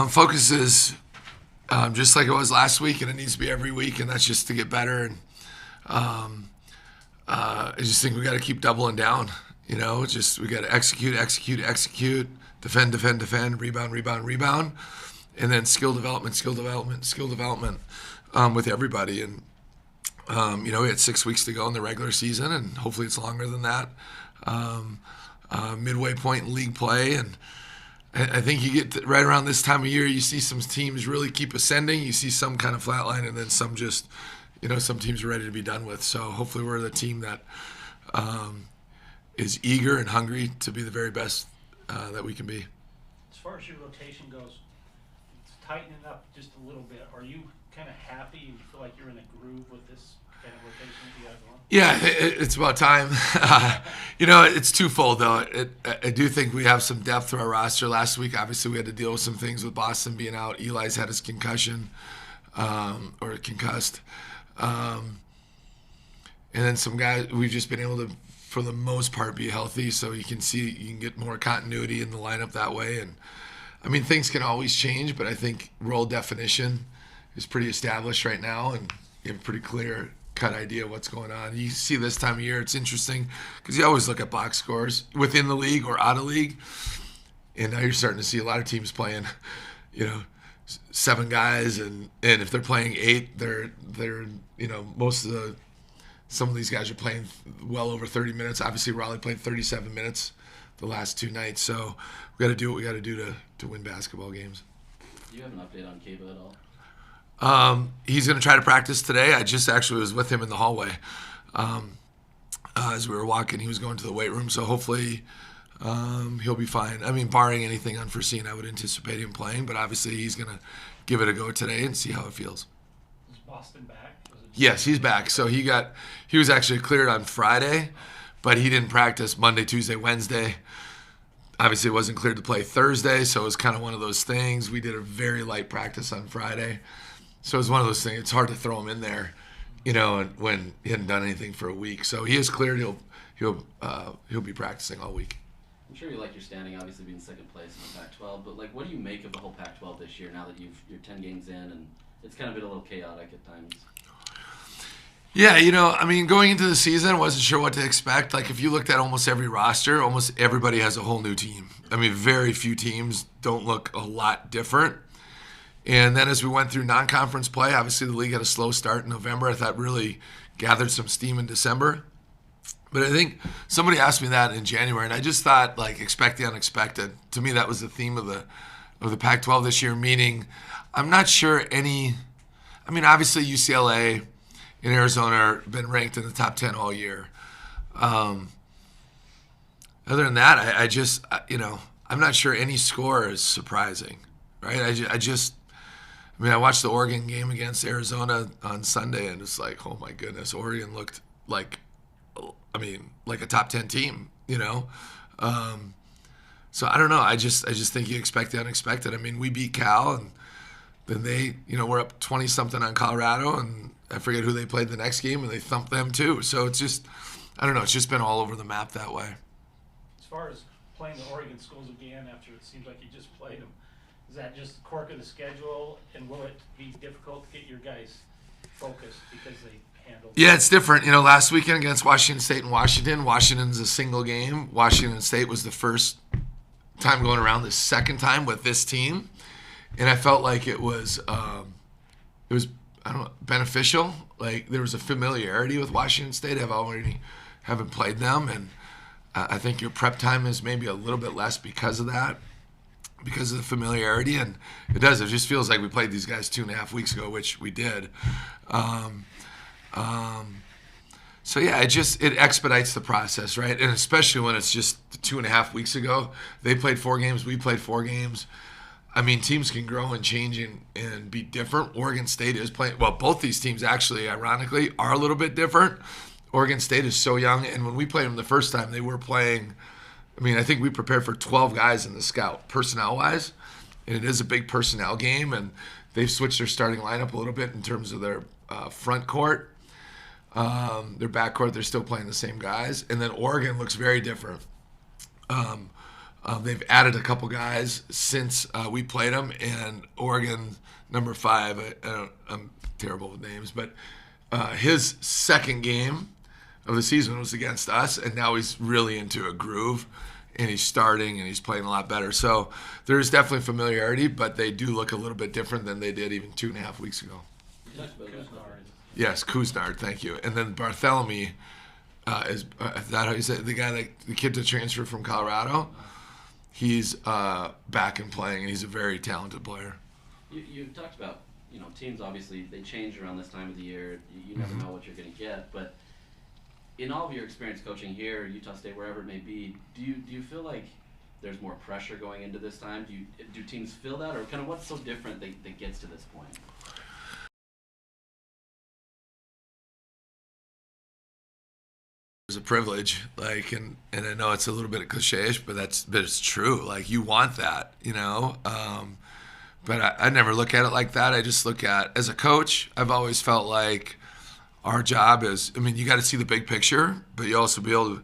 Focus is just like it was last week, and it needs to be every week, and that's just to get better. And I just think we got to keep doubling down. Just we got to execute, execute, execute, defend, defend, defend, rebound, rebound, rebound, and then skill development, skill development, skill development with everybody. And we had 6 weeks to go in the regular season, and hopefully it's longer than that. Midway point in league play, and I think you get right around this time of year, you see some teams really keep ascending. You see some kind of flatline, and then some just, some teams are ready to be done with. So hopefully we're the team that is eager and hungry to be the very best that we can be. As far as your rotation goes, it's tightening up just a little bit. Are you kind of happy? You feel like you're in a groove with this kind of rotation that you guys want? Yeah, it's about time. It's twofold, though. I do think we have some depth to our roster. Last week, obviously, we had to deal with some things with Boston being out. Eli's had his concussion, or concussed. And then some guys, we've just been able to, for the most part, be healthy. So you can get more continuity in the lineup that way. And, things can always change, but I think role definition is pretty established right now. And you have a pretty clear cut idea of what's going on. You see this time of year, it's interesting because you always look at box scores within the league or out of league, and now you're starting to see a lot of teams playing, 7 guys, and if they're playing 8, they're some of these guys are playing well over 30 minutes. Obviously, Raleigh played 37 minutes the last 2 nights, so we got to do what we got to do to win basketball games. Do you have an update on Caba at all? He's going to try to practice today. I just actually was with him in the hallway as we were walking. He was going to the weight room, so hopefully he'll be fine. Barring anything unforeseen, I would anticipate him playing, but obviously he's going to give it a go today and see how it feels. Is Boston back? Yes, he's back. So he was actually cleared on Friday, but he didn't practice Monday, Tuesday, Wednesday. Obviously, wasn't cleared to play Thursday, so it was kind of one of those things. We did a very light practice on Friday. So it was one of those things. It's hard to throw him in there, when he hadn't done anything for a week. So he is cleared. He'll be practicing all week. I'm sure you like your standing, obviously being second place in the Pac-12. But what do you make of the whole Pac-12 this year? Now that you're 10 games in, and it's kind of been a little chaotic at times. Yeah, going into the season, I wasn't sure what to expect. Like, if you looked at almost every roster, almost everybody has a whole new team. Very few teams don't look a lot different. And then as we went through non-conference play, obviously the league had a slow start in November. I thought really gathered some steam in December. But I think somebody asked me that in January, and I just thought, expect the unexpected. To me, that was the theme of the Pac-12 this year, meaning I'm not sure obviously UCLA and Arizona have been ranked in the top 10 all year. Other than that, I'm not sure any score is surprising, right? I watched the Oregon game against Arizona on Sunday, and it's like, oh my goodness, Oregon looked like a top 10 team, So I don't know. I just think you expect the unexpected. We beat Cal, and then they, we're up 20 something on Colorado, and I forget who they played the next game, and they thumped them too. So it's just, I don't know. It's just been all over the map that way. As far as playing the Oregon schools again after it seems like you just played them, is that just the quirk of the schedule, and will it be difficult to get your guys focused because they handled? Yeah, it's different. Last weekend against Washington State and Washington's a single game. Washington State was the first time going around, the second time with this team, and I felt like it was beneficial. Like, there was a familiarity with Washington State. Haven't played them, and I think your prep time is maybe a little bit less because of that, because of the familiarity. And it just feels like we played these guys 2.5 weeks ago, which we did. So yeah, it expedites the process, right? And especially when it's just 2.5 weeks ago, they played 4 games, we played 4 games. Teams can grow and change and be different. Oregon State is playing, well, both these teams actually, ironically, are a little bit different. Oregon State is so young, and when we played them the first time, they were playing, I think we prepared for 12 guys in the scout, personnel-wise, and it is a big personnel game, and they've switched their starting lineup a little bit in terms of their front court. Their back court, they're still playing the same guys. And then Oregon looks very different. They've added a couple guys since we played them, and Oregon number 5. I'm terrible with names, but his second game of the season was against us, and now he's really into a groove, and he's starting, and he's playing a lot better. So there's definitely familiarity, but they do look a little bit different than they did even 2.5 weeks ago. Yes, Kuznard, thank you. And then Barthélemy is that how you say it? The kid that transferred from Colorado? He's back and playing, and he's a very talented player. You talked about, teams obviously, they change around this time of the year. You never know what you're going to get. But in all of your experience coaching here, Utah State, wherever it may be, do you feel like there's more pressure going into this time? Do teams feel that? Or kind of what's so different that gets to this point? It's a privilege, and I know it's a little bit cliche-ish, but it's true. Like, you want that, But I never look at it like that. I just look at, as a coach, I've always felt like our job is, you got to see the big picture, but you also you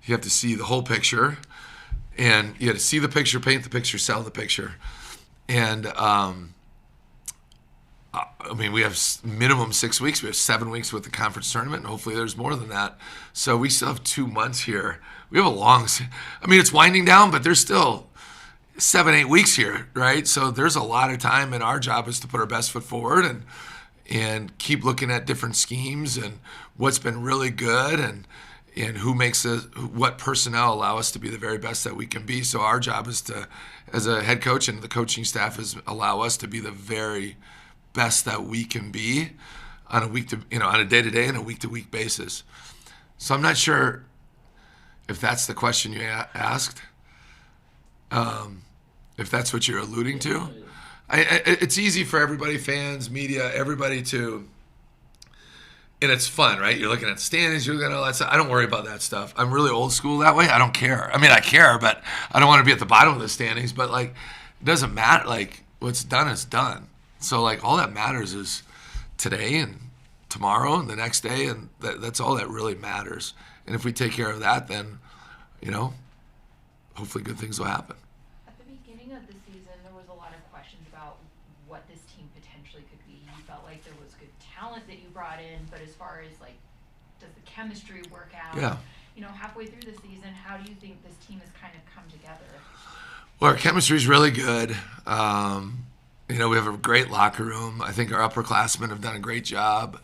have to see the whole picture, and you got to see the picture, paint the picture, sell the picture, and we have minimum 6 weeks. We have 7 weeks with the conference tournament, and hopefully there's more than that. So we still have 2 months here. We have a long, it's winding down, but there's still 7-8 weeks here, right? So there's a lot of time, and our job is to put our best foot forward and keep looking at different schemes and what's been really good and who makes what personnel allow us to be the very best that we can be. So our job is to, as a head coach and the coaching staff, is allow us to be the very best that we can be on a day-to-day and a week-to-week basis. So I'm not sure if that's the question you asked. If that's what you're alluding to, it's easy for everybody, fans, media, everybody to, and it's fun, right? You're looking at standings, you're looking at all that stuff. I don't worry about that stuff. I'm really old school that way. I don't care. I care, but I don't want to be at the bottom of the standings. But it doesn't matter. What's done is done. So all that matters is today and tomorrow and the next day, and that's all that really matters. And if we take care of that, then, hopefully good things will happen. At the beginning of the season, there was a lot of questions about what this team potentially could be. You felt like there was good talent that you brought in, but as far as does the chemistry work out? Yeah. Halfway through the season, how do you think this team has kind of come together? Well, our chemistry is really good. We have a great locker room. I think our upperclassmen have done a great job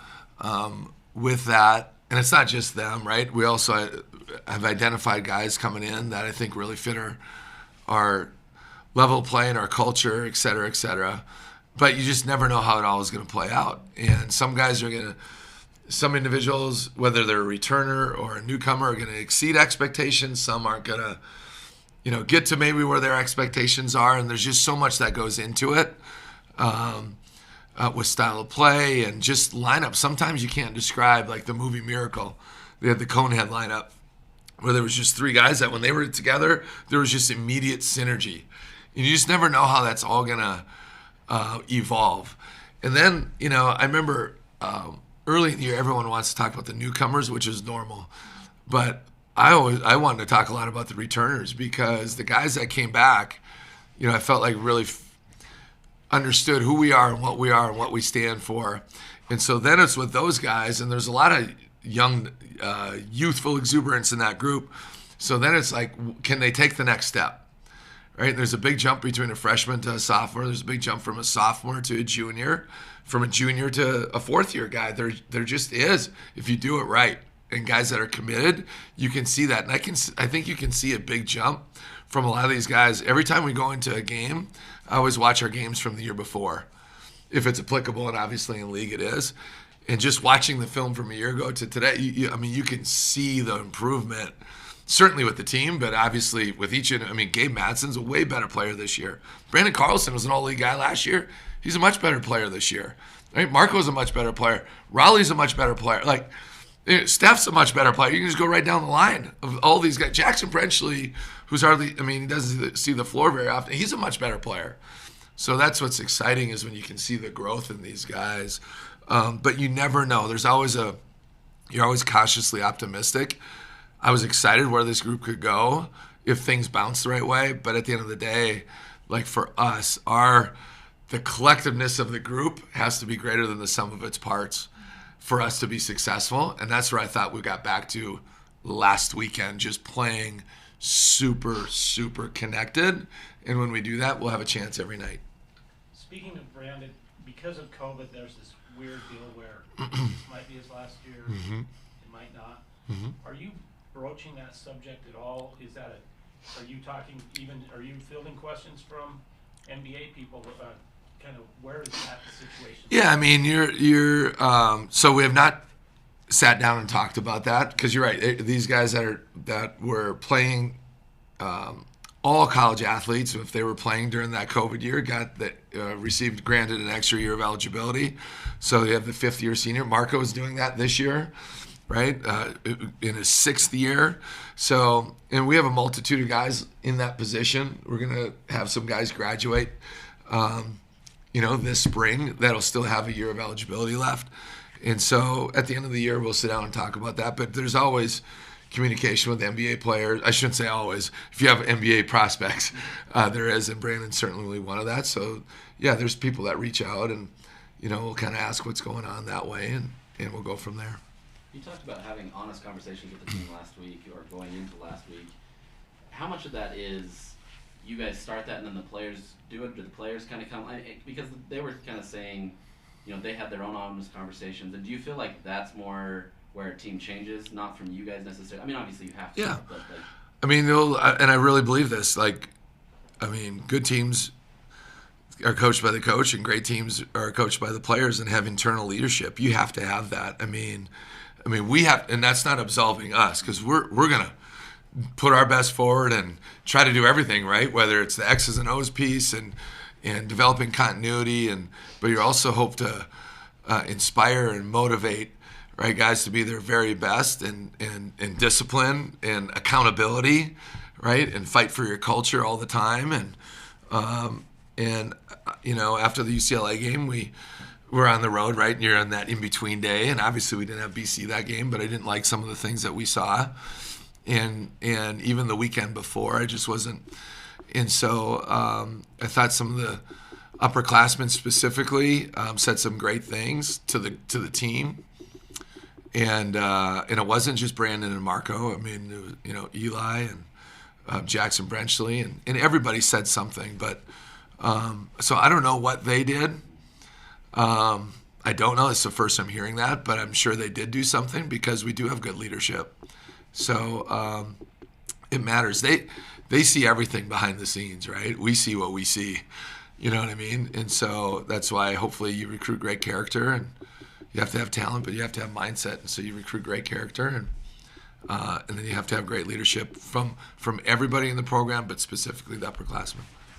with that. And it's not just them, right? We also have identified guys coming in that I think really fit our level of play and our culture, et cetera, et cetera. But you just never know how it all is going to play out. And some individuals, whether they're a returner or a newcomer, are going to exceed expectations. Some aren't going to, get to maybe where their expectations are. And there's just so much that goes into it. With style of play and just lineup. Sometimes you can't describe, the movie Miracle. They had the Conehead lineup where there was just 3 guys that when they were together, there was just immediate synergy. And you just never know how that's all going to evolve. And then, I remember early in the year, everyone wants to talk about the newcomers, which is normal. But I wanted to talk a lot about the returners because the guys that came back, I felt like really understood who we are and what we stand for. And so then it's with those guys, and there's a lot of young, youthful exuberance in that group. So then it's can they take the next step? Right? There's a big jump between a freshman to a sophomore. There's a big jump from a sophomore to a junior, from a junior to a fourth-year guy. There just is, if you do it right. And guys that are committed, you can see that. And I think you can see a big jump from a lot of these guys. Every time we go into a game, I always watch our games from the year before, if it's applicable, and obviously in league it is. And just watching the film from a year ago to today, you can see the improvement, certainly with the team, but obviously with each. Gabe Madsen's a way better player this year. Brandon Carlson was an all-league guy last year. He's a much better player this year. Right? Marco's a much better player. Raleigh's a much better player. Steph's a much better player. You can just go right down the line of all these guys. Jackson Brenchley, who's hardly, he doesn't see the floor very often. He's a much better player. So that's what's exciting, is when you can see the growth in these guys. But you never know. You're always cautiously optimistic. I was excited where this group could go. if things bounce the right way. But at the end of the day, like for us, the collectiveness of the group has to be greater than the sum of its parts for us to be successful. And that's where I thought we got back to last weekend, just playing super, super connected. And when we do that, we'll have a chance every night. Speaking of Brandon, because of COVID, there's this weird deal where this might be his last year, it might not. Are you broaching that subject at all? Are you talking are you fielding questions from NBA people? Kind of where is that situation? Yeah, I mean, you're so we have not sat down and talked about that, because you're right. These guys that were playing, all college athletes, if they were playing during that COVID year, received granted an extra year of eligibility. So you have the 5th-year senior. Marco is doing that this year, right? In his 6th year. So, and we have a multitude of guys in that position. We're gonna have some guys graduate, this spring that'll still have a year of eligibility left. And so at the end of the year, we'll sit down and talk about that. But there's always communication with NBA players. I shouldn't say always. If you have NBA prospects, there is, and Brandon's certainly one of that. So, yeah, there's people that reach out, and, we'll kind of ask what's going on that way, and we'll go from there. You talked about having honest conversations with the team last week, or going into last week. How much of that is you guys start that and then the players do it? Do the players kind of come? Because they were kind of saying, they had their own honest conversations. And do you feel like that's more where a team changes, not from you guys necessarily? I mean, obviously you have to. Yeah. But I mean, and I really believe this. Good teams are coached by the coach, and great teams are coached by the players and have internal leadership. You have to have that. I mean, we have, and that's not absolving us, because we're gonna put our best forward and try to do everything right, whether it's the X's and O's piece and developing continuity, but you also hope to inspire and motivate, right, guys to be their very best, and discipline and accountability, right, and fight for your culture all the time. And after the UCLA game, we were on the road, right, and you're on that in-between day, and obviously we didn't have BC that game, but I didn't like some of the things that we saw. And even the weekend before, I just wasn't. And so I thought some of the upperclassmen specifically said some great things to the team. And it wasn't just Brandon and Marco. I mean, Eli and Jackson Brenchley, and everybody said something. But so I don't know what they did. I don't know. It's the first I'm hearing that, but I'm sure they did do something, because we do have good leadership. So it matters. They see everything behind the scenes, right? We see what we see. You know what I mean? And so that's why hopefully you recruit great character, and you have to have talent, but you have to have mindset. And so you recruit great character, and then you have to have great leadership from everybody in the program, but specifically the upperclassmen.